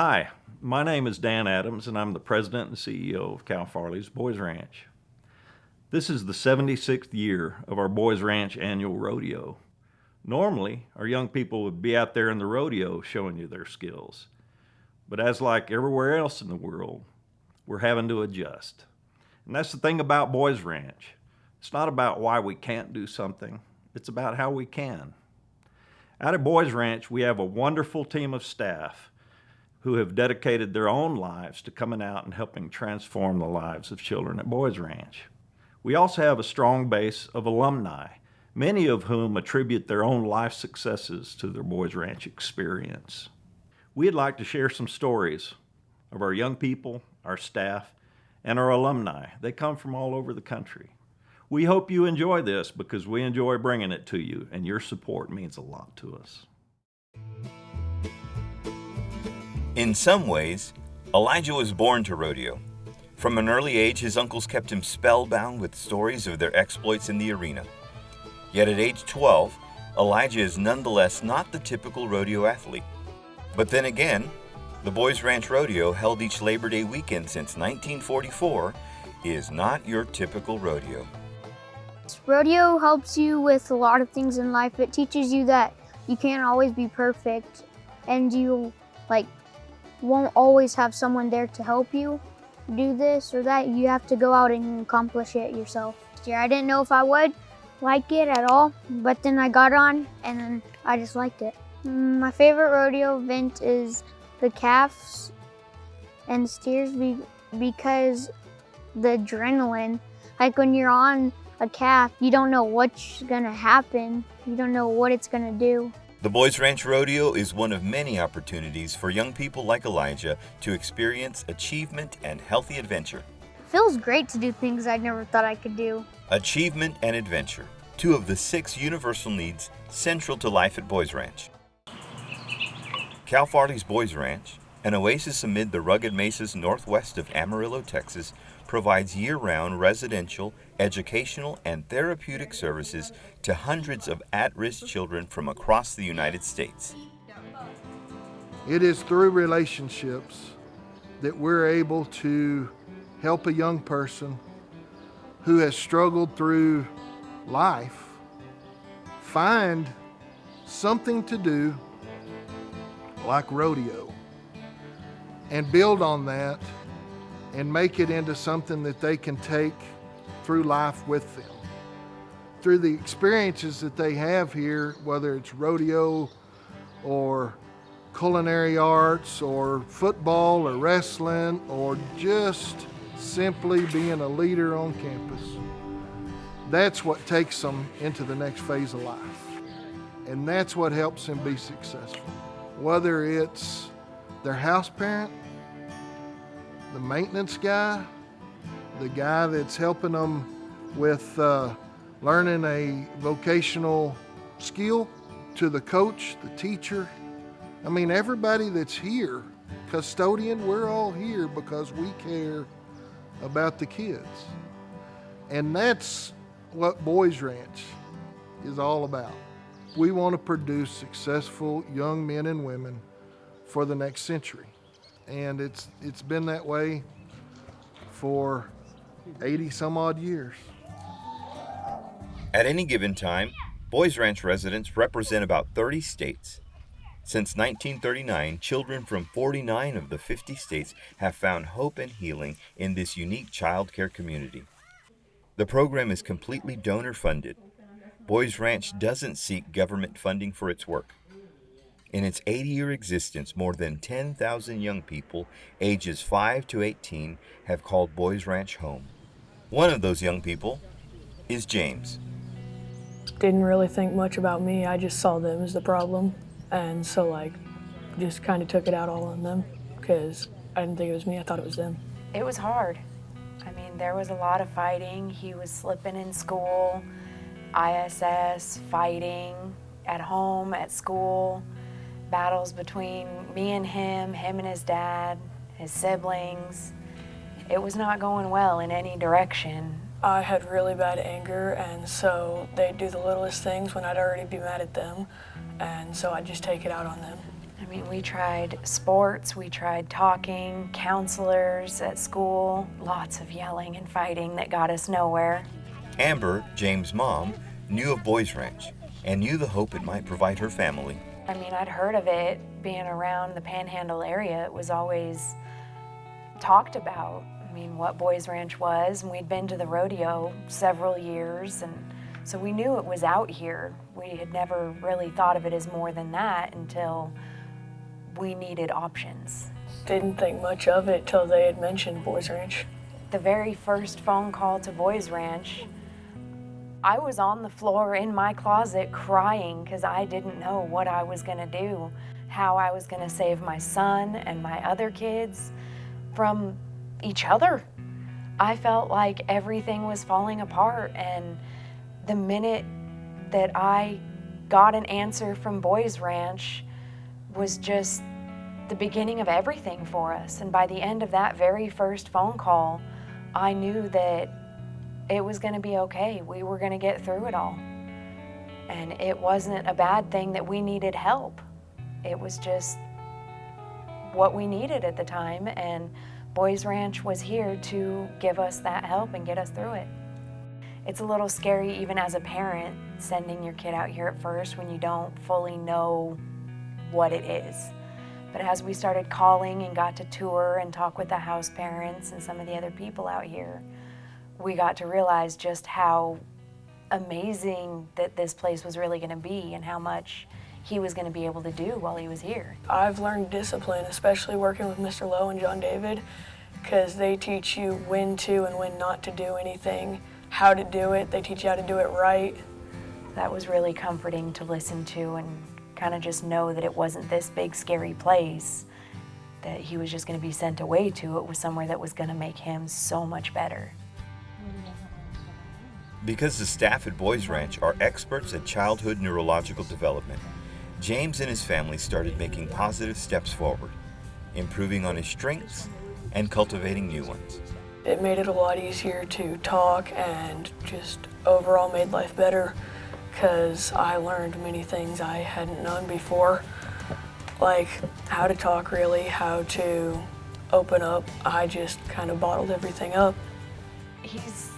Hi, my name is Dan Adams, and I'm the president and CEO of Cal Farley's Boys Ranch. This is the 76th year of our Boys Ranch annual rodeo. Normally, our young people would be out there in the rodeo showing you their skills. But as like everywhere else in the world, we're having to adjust. And that's the thing about Boys Ranch. It's not about why we can't do something, it's about how we can. Out at Boys Ranch, we have a wonderful team of staff who have dedicated their own lives to coming out and helping transform the lives of children at Boys Ranch. We also have a strong base of alumni, many of whom attribute their own life successes to their Boys Ranch experience. We'd like to share some stories of our young people, our staff, and our alumni. They come from all over the country. We hope you enjoy this because we enjoy bringing it to you, and your support means a lot to us. In some ways, Elijah was born to rodeo. From an early age, his uncles kept him spellbound with stories of their exploits in the arena. Yet at age 12, Elijah is nonetheless not the typical rodeo athlete. But then again, the Boys Ranch Rodeo, held each Labor Day weekend since 1944, is not your typical rodeo. Rodeo helps you with a lot of things in life. It teaches you that you can't always be perfect, and you won't always have someone there to help you do this or that. You have to go out and accomplish it yourself. I didn't know if I would like it at all, but then I got on and then I just liked it. My favorite rodeo event is the calves and steers because the adrenaline, like when you're on a calf, you don't know what's gonna happen. You don't know what it's gonna do. The Boys Ranch Rodeo is one of many opportunities for young people like Elijah to experience achievement and healthy adventure. It feels great to do things I never thought I could do. Achievement and adventure, two of the 6 universal needs central to life at Boys Ranch. Cal Farley's Boys Ranch, an oasis amid the rugged mesas northwest of Amarillo, Texas, provides year-round residential, educational, and therapeutic services to hundreds of at-risk children from across the United States. It is through relationships that we're able to help a young person who has struggled through life find something to do like rodeo and build on that and make it into something that they can take through life with them. Through the experiences that they have here, whether it's rodeo or culinary arts or football or wrestling or just simply being a leader on campus, that's what takes them into the next phase of life. And that's what helps them be successful. Whether it's their house parent, the maintenance guy, the guy that's helping them with learning a vocational skill, to the coach, the teacher. I mean, everybody that's here, custodian, we're all here because we care about the kids. And that's what Boys Ranch is all about. We want to produce successful young men and women for the next century. And it's been that way for 80 some odd years. At any given time, Boys Ranch residents represent about 30 states. Since 1939, children from 49 of the 50 states have found hope and healing in this unique child care community. The program is completely donor-funded. Boys Ranch doesn't seek government funding for its work. In its 80-year existence, more than 10,000 young people ages 5 to 18 have called Boys Ranch home. One of those young people is James. Didn't really think much about me. I just saw them as the problem. And so just kind of took it out all on them because I didn't think it was me. I thought it was them. It was hard. I mean, there was a lot of fighting. He was slipping in school, ISS, fighting at home, at school. Battles between me and him and his dad, his siblings. It was not going well in any direction. I had really bad anger, and so they'd do the littlest things when I'd already be mad at them, and so I'd just take it out on them. I mean, we tried sports, we tried talking, counselors at school, lots of yelling and fighting that got us nowhere. Amber, James' mom, knew of Boys Ranch and knew the hope it might provide her family. I mean, I'd heard of it being around the Panhandle area. It was always talked about. I mean, what Boys Ranch was, and we'd been to the rodeo several years, and so we knew it was out here. We had never really thought of it as more than that until we needed options. Didn't think much of it till they had mentioned Boys Ranch. The very first phone call to Boys Ranch, I was on the floor in my closet crying because I didn't know what I was gonna do, how I was gonna save my son and my other kids from each other. I felt like everything was falling apart, and the minute that I got an answer from Boys Ranch was just the beginning of everything for us. And by the end of that very first phone call, I knew that it was going to be okay. We were going to get through it all. And it wasn't a bad thing that we needed help. It was just what we needed at the time, and Boys Ranch was here to give us that help and get us through it. It's a little scary even as a parent sending your kid out here at first when you don't fully know what it is. But as we started calling and got to tour and talk with the house parents and some of the other people out here, we got to realize just how amazing that this place was really going to be and how much he was going to be able to do while he was here. I've learned discipline, especially working with Mr. Lowe and John David, because they teach you when to and when not to do anything, how to do it. They teach you how to do it right. That was really comforting to listen to and kind of just know that it wasn't this big scary place that he was just going to be sent away to. It was somewhere that was going to make him so much better. Because the staff at Boys Ranch are experts at childhood neurological development, James and his family started making positive steps forward, improving on his strengths and cultivating new ones. It made it a lot easier to talk and just overall made life better, because I learned many things I hadn't known before, like how to talk really, how to open up. I just kind of bottled everything up. He's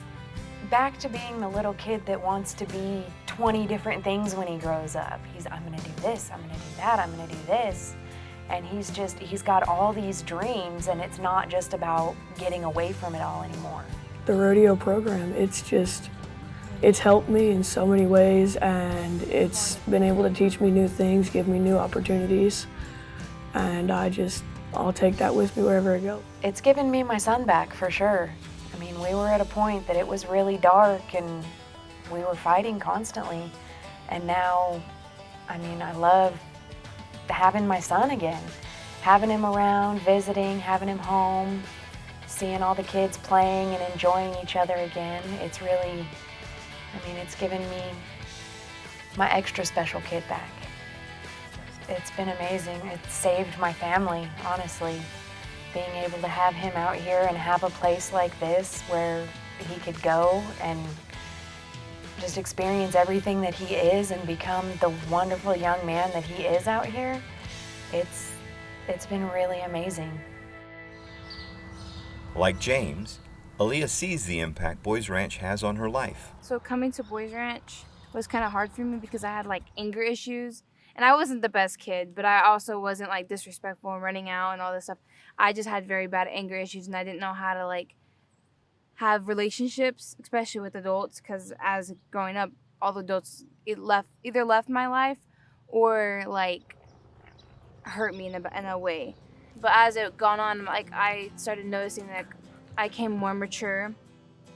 back to being the little kid that wants to be 20 different things when he grows up. I'm gonna do this, I'm gonna do that, I'm gonna do this. And he's got all these dreams, and it's not just about getting away from it all anymore. The rodeo program, it's helped me in so many ways, and it's been able to teach me new things, give me new opportunities, and I'll take that with me wherever I go. It's given me my son back for sure. I mean, we were at a point that it was really dark and we were fighting constantly, and now, I mean, I love having my son again, having him around, visiting, having him home, seeing all the kids playing and enjoying each other again. It's really, I mean, it's given me my extra special kid back. It's been amazing. It's saved my family, honestly. Being able to have him out here and have a place like this where he could go and just experience everything that he is and become the wonderful young man that he is out here, it's been really amazing. Like James, Aaliyah sees the impact Boys Ranch has on her life. So coming to Boys Ranch was kind of hard for me because I had like anger issues, and I wasn't the best kid, but I also wasn't like disrespectful and running out and all this stuff. I just had very bad anger issues, and I didn't know how to like have relationships, especially with adults, because as growing up, all the adults either left my life or like hurt me in a way. But as it gone on, like I started noticing that I became more mature.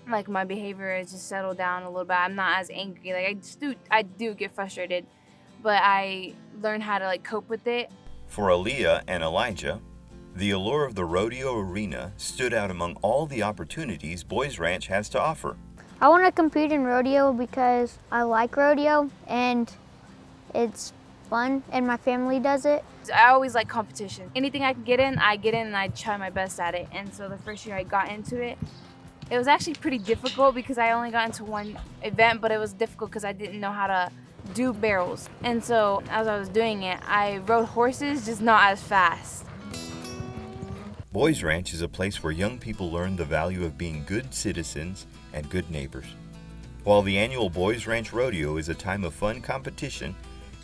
Like my behavior has just settled down a little bit. I'm not as angry. Like I do get frustrated, but I learned how to like cope with it. For Aaliyah and Elijah, the allure of the rodeo arena stood out among all the opportunities Boys Ranch has to offer. I want to compete in rodeo because I like rodeo and it's fun and my family does it. I always like competition. Anything I can get in, and I try my best at it. And so the first year I got into it, it was actually pretty difficult because I only got into one event, but it was difficult because I didn't know how to do barrels. And so as I was doing it, I rode horses, just not as fast. Boys Ranch is a place where young people learn the value of being good citizens and good neighbors. While the annual Boys Ranch Rodeo is a time of fun competition,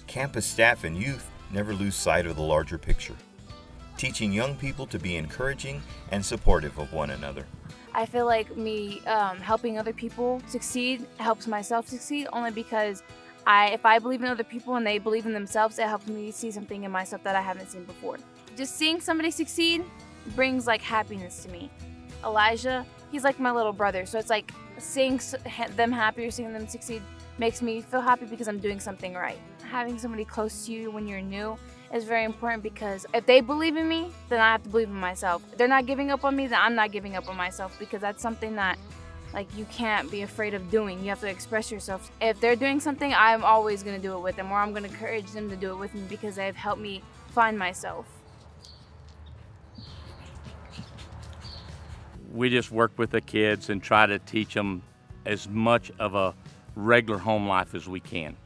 campus staff and youth never lose sight of the larger picture, teaching young people to be encouraging and supportive of one another. I feel like me helping other people succeed helps myself succeed, only because if I believe in other people and they believe in themselves, it helps me see something in myself that I haven't seen before. Just seeing somebody succeed brings like happiness to me. Elijah, he's like my little brother, so it's like seeing them happy or seeing them succeed makes me feel happy because I'm doing something right. Having somebody close to you when you're new is very important, because if they believe in me, then I have to believe in myself. If they're not giving up on me, then I'm not giving up on myself, because that's something that like you can't be afraid of doing. You have to express yourself. If they're doing something, I'm always going to do it with them, or I'm going to encourage them to do it with me, because they've helped me find myself. We just work with the kids and try to teach them as much of a regular home life as we can.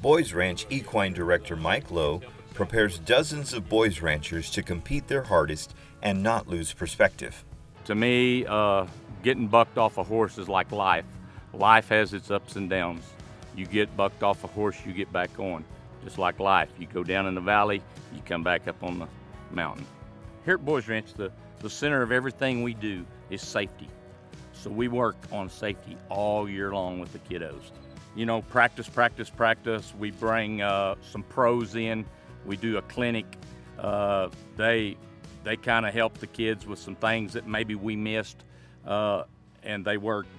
Boys Ranch Equine Director Mike Lowe prepares dozens of boys ranchers to compete their hardest and not lose perspective. To me, getting bucked off a horse is like life. Life has its ups and downs. You get bucked off a horse, you get back on. Just like life, you go down in the valley, you come back up on the mountain. Here at Boys Ranch, the center of everything we do is safety. So we work on safety all year long with the kiddos. You know, practice. We bring some pros in. We do a clinic. They kind of help the kids with some things that maybe we missed, and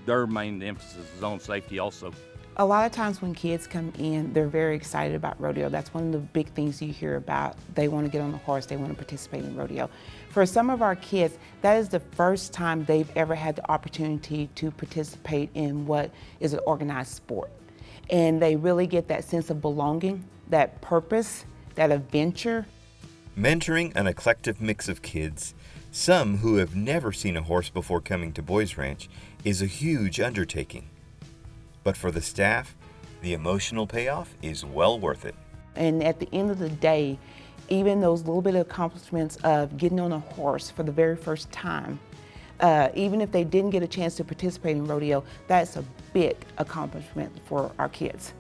their main emphasis is on safety also. A lot of times when kids come in, they're very excited about rodeo. That's one of the big things you hear about. They want to get on the horse, they want to participate in rodeo. For some of our kids, that is the first time they've ever had the opportunity to participate in what is an organized sport. And they really get that sense of belonging, that purpose, that adventure. Mentoring an eclectic mix of kids, some who have never seen a horse before coming to Boys Ranch, is a huge undertaking. But for the staff, the emotional payoff is well worth it. And at the end of the day, even those little bit of accomplishments of getting on a horse for the very first time, even if they didn't get a chance to participate in rodeo, that's a big accomplishment for our kids.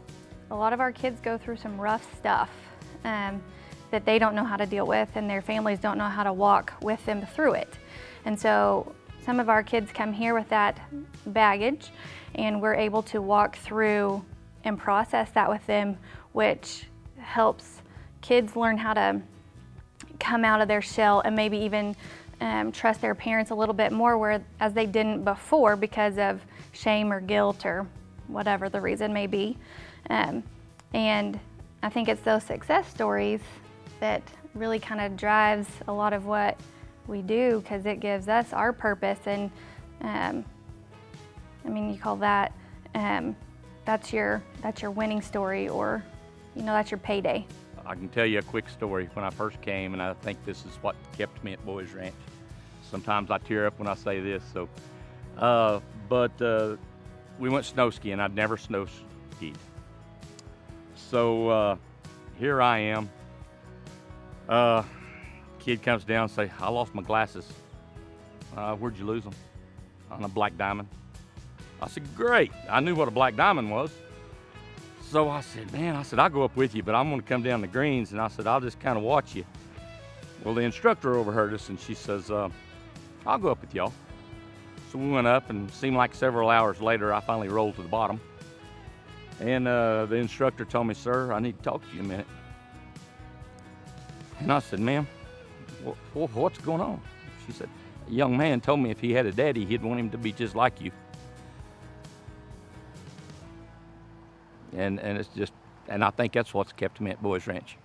A lot of our kids go through some rough stuff that they don't know how to deal with, and their families don't know how to walk with them through it. And so some of our kids come here with that baggage, and we're able to walk through and process that with them, which helps kids learn how to come out of their shell and maybe even trust their parents a little bit more, whereas they didn't before because of shame or guilt or whatever the reason may be. And I think it's those success stories that really kind of drives a lot of what we do, because it gives us our purpose. And I mean, you call that that's your winning story, or that's your payday. I can tell you a quick story. When I first came, and I think this is what kept me at Boys Ranch. Sometimes I tear up when I say this. So, but we went snow skiing. I'd never snow skied. So here I am. Kid comes down and say, "I lost my glasses." "Where'd you lose them?" "On a black diamond." I said, "Great." I knew what a black diamond was. So I said, I'll go up with you, but I'm gonna come down the greens, and I said, I'll just kind of watch you. Well, the instructor overheard us, and she says, I'll go up with y'all. So we went up, and it seemed like several hours later, I finally rolled to the bottom. And the instructor told me, "Sir, I need to talk to you a minute." And I said, "Ma'am, what's going on?" She said, "A young man told me if he had a daddy, he'd want him to be just like you." And it's just, and I think that's what's kept me at Boys Ranch.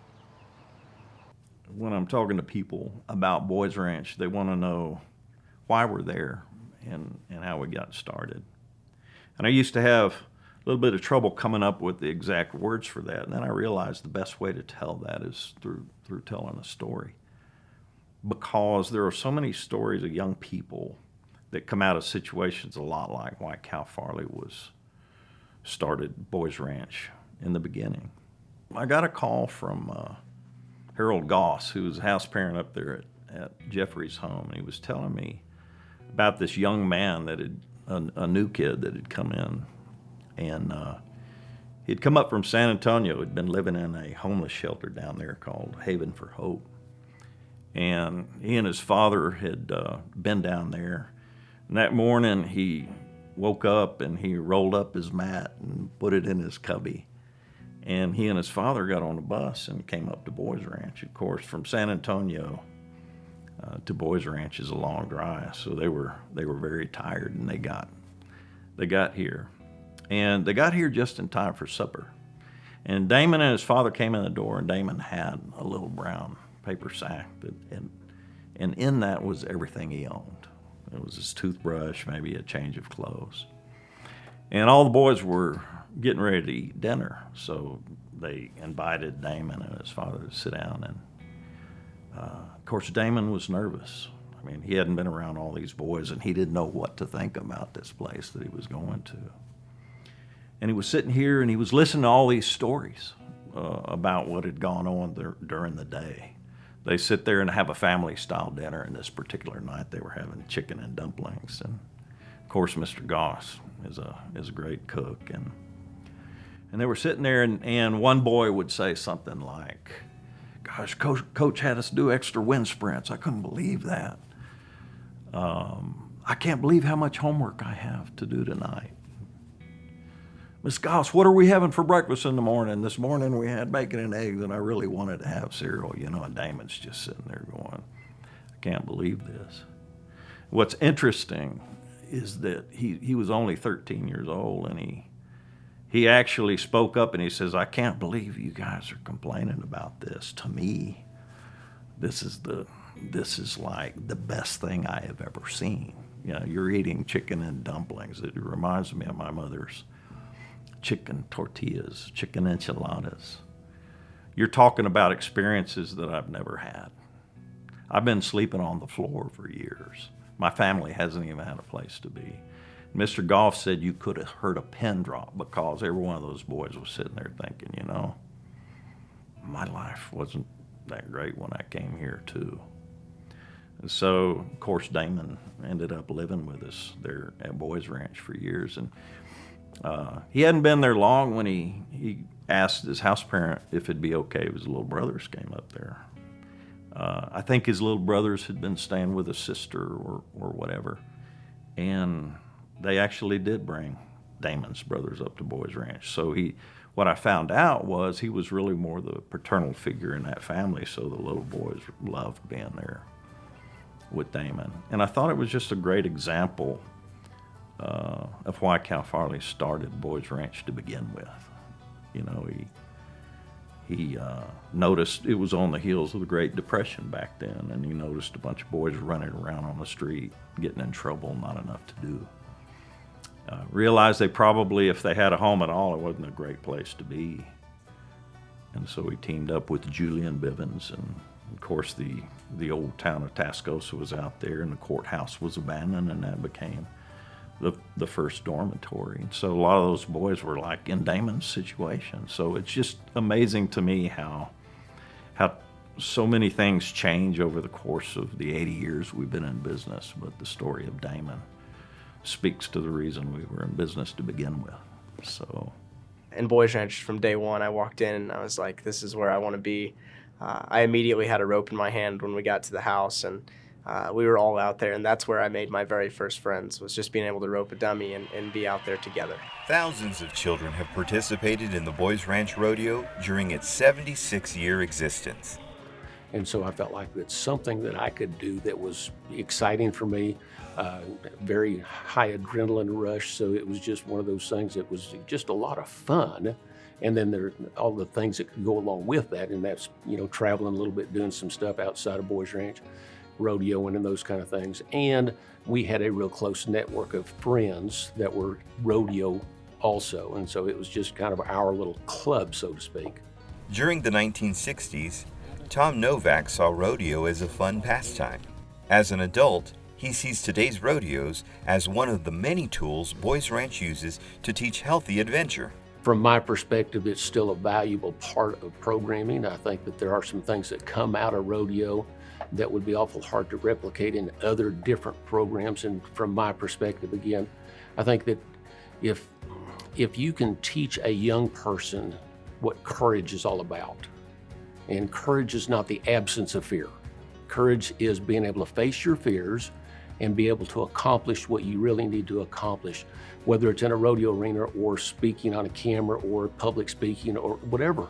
When I'm talking to people about Boys Ranch, they want to know why we're there and how we got started. And I used to have a little bit of trouble coming up with the exact words for that, and then I realized the best way to tell that is through telling a story. Because there are so many stories of young people that come out of situations a lot like why Cal Farley started Boys Ranch. in the beginning. I got a call from Harold Goss, who was a house parent up there at Jeffrey's home, and he was telling me about this young man that had, a new kid that had come in, and he'd come up from San Antonio, had been living in a homeless shelter down there called Haven for Hope. And he and his father had been down there. And that morning he woke up and he rolled up his mat and put it in his cubby. And he and his father got on a bus and came up to Boys Ranch. Of course, from San Antonio to Boys Ranch is a long drive, so they were very tired, and they got here. And they got here just in time for supper. And Damon and his father came in the door, and Damon had a little brown paper sack, and in that was everything he owned. It was his toothbrush, maybe a change of clothes. And all the boys were getting ready to eat dinner, so they invited Damon and his father to sit down. And of course, Damon was nervous. I mean, he hadn't been around all these boys, and he didn't know what to think about this place that he was going to. And he was sitting here, and he was listening to all these stories about what had gone on there during the day. They sit there and have a family-style dinner, and this particular night they were having chicken and dumplings. And of course, Mr. Goss is a great cook, and they were sitting there, and one boy would say something like, "Gosh, Coach had us do extra wind sprints. I couldn't believe that. I can't believe how much homework I have to do tonight. Miss Goss, what are we having for breakfast in the morning? This morning we had bacon and eggs, and I really wanted to have cereal," and Damon's just sitting there going, "I can't believe this." What's interesting is that he was only 13 years old, and he actually spoke up and he says, "I can't believe you guys are complaining about this. To me, this is like the best thing I have ever seen. You're eating chicken and dumplings. It reminds me of my mother's chicken tortillas, chicken enchiladas. You're talking about experiences that I've never had. I've been sleeping on the floor for years. My family hasn't even had a place to be." Mr. Goff said you could have heard a pin drop because every one of those boys was sitting there thinking, my life wasn't that great when I came here too. And so, of course, Damon ended up living with us there at Boys Ranch for years. And he hadn't been there long when he asked his house parent if it'd be okay if his little brothers came up there. I think his little brothers had been staying with a sister or whatever. And they actually did bring Damon's brothers up to Boys Ranch. So what I found out was he was really more the paternal figure in that family, so the little boys loved being there with Damon. And I thought it was just a great example of why Cal Farley started Boys Ranch to begin with. He noticed it was on the heels of the Great Depression back then, and he noticed a bunch of boys running around on the street, getting in trouble, not enough to do. Realized they probably, if they had a home at all, it wasn't a great place to be. And so he teamed up with Julian Bivens, and of course the old town of Tascosa was out there, and the courthouse was abandoned, and that became the first dormitory. And so a lot of those boys were like in Damon's situation. So it's just amazing to me how so many things change over the course of the 80 years we've been in business, but the story of Damon speaks to the reason we were in business to begin with. So, in Boys Ranch, from day one, I walked in and I was like, this is where I want to be. I immediately had a rope in my hand when we got to the house, and we were all out there, and that's where I made my very first friends, was just being able to rope a dummy and be out there together. Thousands of children have participated in the Boys Ranch Rodeo during its 76-year existence. And so I felt like it's something that I could do that was exciting for me, very high adrenaline rush. So it was just one of those things that was just a lot of fun. And then there are all the things that could go along with that. And that's, traveling a little bit, doing some stuff outside of Boys Ranch, rodeoing and those kind of things. And we had a real close network of friends that were rodeo also. And so it was just kind of our little club, so to speak. During the 1960s, Tom Novak saw rodeo as a fun pastime. As an adult, he sees today's rodeos as one of the many tools Boys Ranch uses to teach healthy adventure. From my perspective, it's still a valuable part of programming. I think that there are some things that come out of rodeo that would be awful hard to replicate in other different programs. And from my perspective, again, I think that if you can teach a young person what courage is all about, and courage is not the absence of fear. Courage is being able to face your fears and be able to accomplish what you really need to accomplish, whether it's in a rodeo arena or speaking on a camera or public speaking or whatever.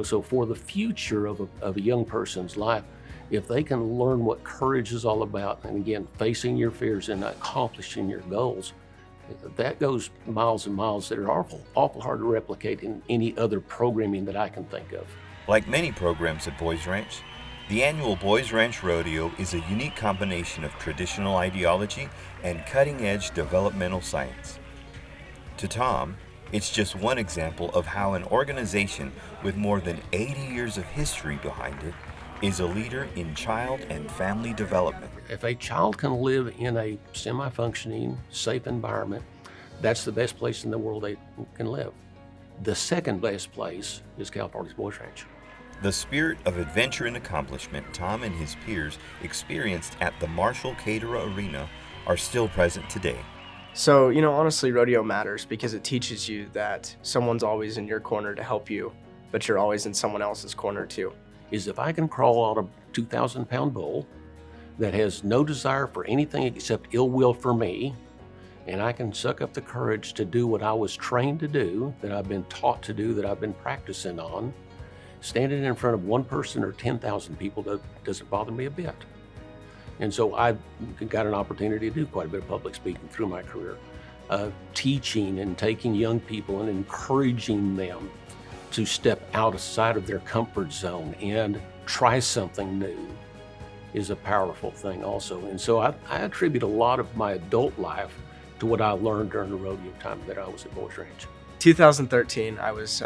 So for the future of a young person's life, if they can learn what courage is all about, and again, facing your fears and accomplishing your goals, that goes miles and miles that are awful hard to replicate in any other programming that I can think of. Like many programs at Boys Ranch, the annual Boys Ranch Rodeo is a unique combination of traditional ideology and cutting-edge developmental science. To Tom, it's just one example of how an organization with more than 80 years of history behind it is a leader in child and family development. If a child can live in a semi-functioning, safe environment, that's the best place in the world they can live. The second best place is Cal Farley's Boys Ranch. The spirit of adventure and accomplishment Tom and his peers experienced at the Marshall Catera Arena are still present today. So, honestly, rodeo matters because it teaches you that someone's always in your corner to help you, but you're always in someone else's corner too. Is if I can crawl out a 2,000-pound bull that has no desire for anything except ill will for me, and I can suck up the courage to do what I was trained to do, that I've been taught to do, that I've been practicing on, standing in front of one person or 10,000 people doesn't bother me a bit. And so I got an opportunity to do quite a bit of public speaking through my career, teaching and taking young people and encouraging them to step outside of their comfort zone and try something new is a powerful thing also. And so I attribute a lot of my adult life to what I learned during the rodeo time that I was at Boys Ranch. 2013, I was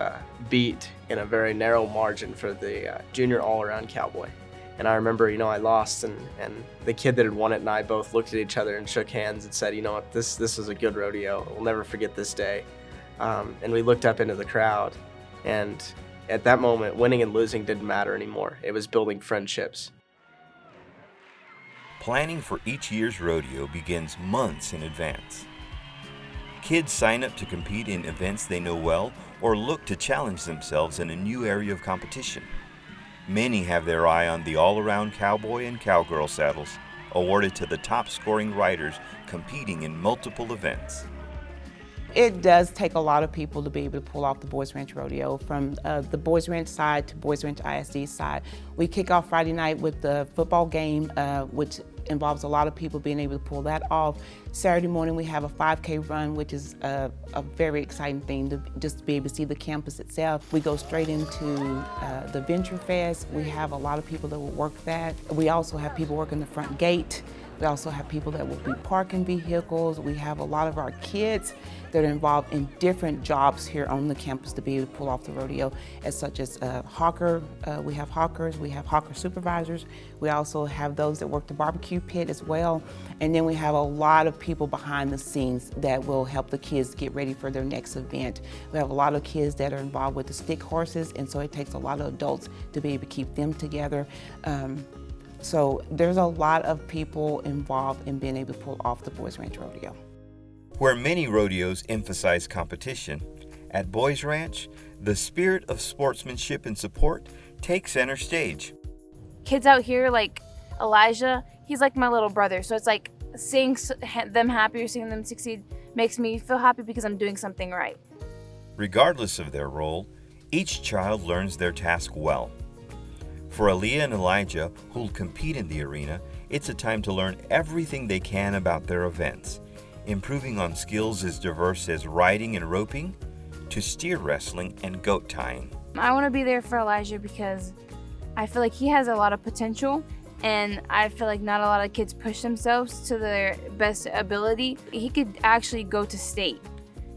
beat in a very narrow margin for the junior all-around cowboy. And I remember, I lost, and the kid that had won it and I both looked at each other and shook hands and said, what, this is a good rodeo. We'll never forget this day. And we looked up into the crowd, and at that moment, winning and losing didn't matter anymore. It was building friendships. Planning for each year's rodeo begins months in advance. Kids sign up to compete in events they know well or look to challenge themselves in a new area of competition. Many have their eye on the all-around cowboy and cowgirl saddles, awarded to the top-scoring riders competing in multiple events. It does take a lot of people to be able to pull off the Boys Ranch Rodeo. From the Boys Ranch side to Boys Ranch ISD side. We kick off Friday night with the football game, which involves a lot of people being able to pull that off. Saturday morning we have a 5K run, which is a very exciting thing to just be able to see the campus itself. We go straight into the Venture Fest. We have a lot of people that will work that. We also have people working the front gate. We also have people that will be parking vehicles. We have a lot of our kids that are involved in different jobs here on the campus to be able to pull off the rodeo, as such as hawker. We have hawkers, we have hawker supervisors. We also have those that work the barbecue pit as well. And then we have a lot of people behind the scenes that will help the kids get ready for their next event. We have a lot of kids that are involved with the stick horses, and so it takes a lot of adults to be able to keep them together. So there's a lot of people involved in being able to pull off the Boys Ranch Rodeo. Where many rodeos emphasize competition, at Boys Ranch, the spirit of sportsmanship and support takes center stage. Kids out here like Elijah, he's like my little brother. So it's like seeing them happy or seeing them succeed makes me feel happy because I'm doing something right. Regardless of their role, each child learns their task well. For Aaliyah and Elijah, who'll compete in the arena, it's a time to learn everything they can about their events, improving on skills as diverse as riding and roping, to steer wrestling and goat tying. I want to be there for Elijah because I feel like he has a lot of potential, and I feel like not a lot of kids push themselves to their best ability. He could actually go to state,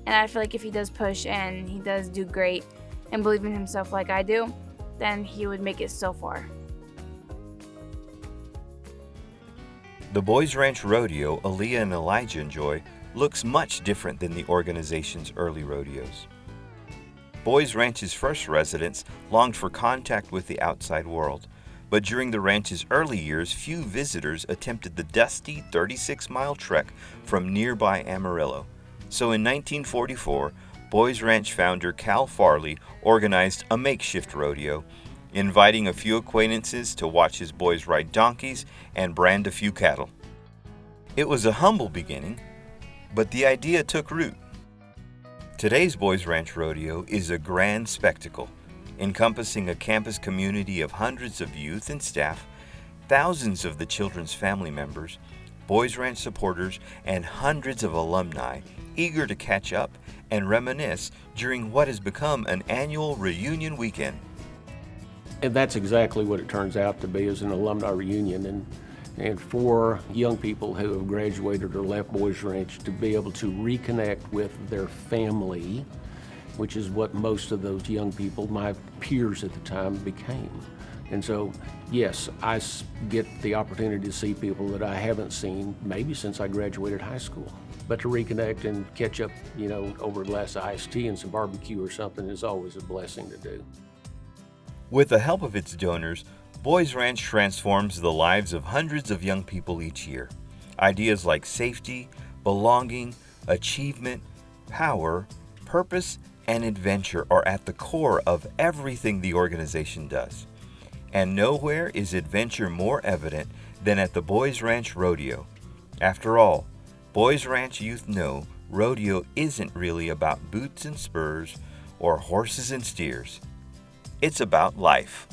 and I feel like if he does push and he does do great and believe in himself like I do, then he would make it so far. The Boys Ranch Rodeo Aaliyah and Elijah enjoy looks much different than the organization's early rodeos. Boys Ranch's first residents longed for contact with the outside world, but during the ranch's early years, few visitors attempted the dusty 36-mile trek from nearby Amarillo. So in 1944, Boys Ranch founder Cal Farley organized a makeshift rodeo, inviting a few acquaintances to watch his boys ride donkeys and brand a few cattle. It was a humble beginning, but the idea took root. Today's Boys Ranch Rodeo is a grand spectacle, encompassing a campus community of hundreds of youth and staff, thousands of the children's family members, Boys Ranch supporters, and hundreds of alumni eager to catch up and reminisce during what has become an annual reunion weekend. And that's exactly what it turns out to be, is an alumni reunion. And for young people who have graduated or left Boys Ranch to be able to reconnect with their family, which is what most of those young people, my peers at the time, became. And so, yes, I get the opportunity to see people that I haven't seen maybe since I graduated high school. But to reconnect and catch up, over a glass of iced tea and some barbecue or something is always a blessing to do. With the help of its donors, Boys Ranch transforms the lives of hundreds of young people each year. Ideas like safety, belonging, achievement, power, purpose, and adventure are at the core of everything the organization does. And nowhere is adventure more evident than at the Boys Ranch Rodeo. After all, Boys Ranch youth know rodeo isn't really about boots and spurs or horses and steers. It's about life.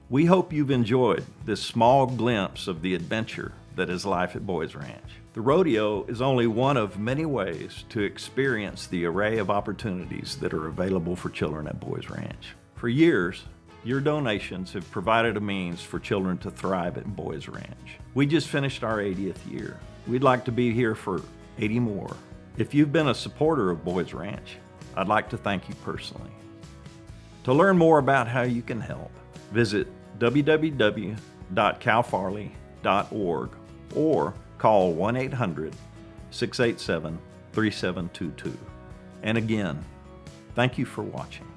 We hope you've enjoyed this small glimpse of the adventure that is life at Boys Ranch. The rodeo is only one of many ways to experience the array of opportunities that are available for children at Boys Ranch. For years, your donations have provided a means for children to thrive at Boys Ranch. We just finished our 80th year. We'd like to be here for 80 more. If you've been a supporter of Boys Ranch, I'd like to thank you personally. To learn more about how you can help, visit www.calfarley.org or call 1-800-687-3722. And again, thank you for watching.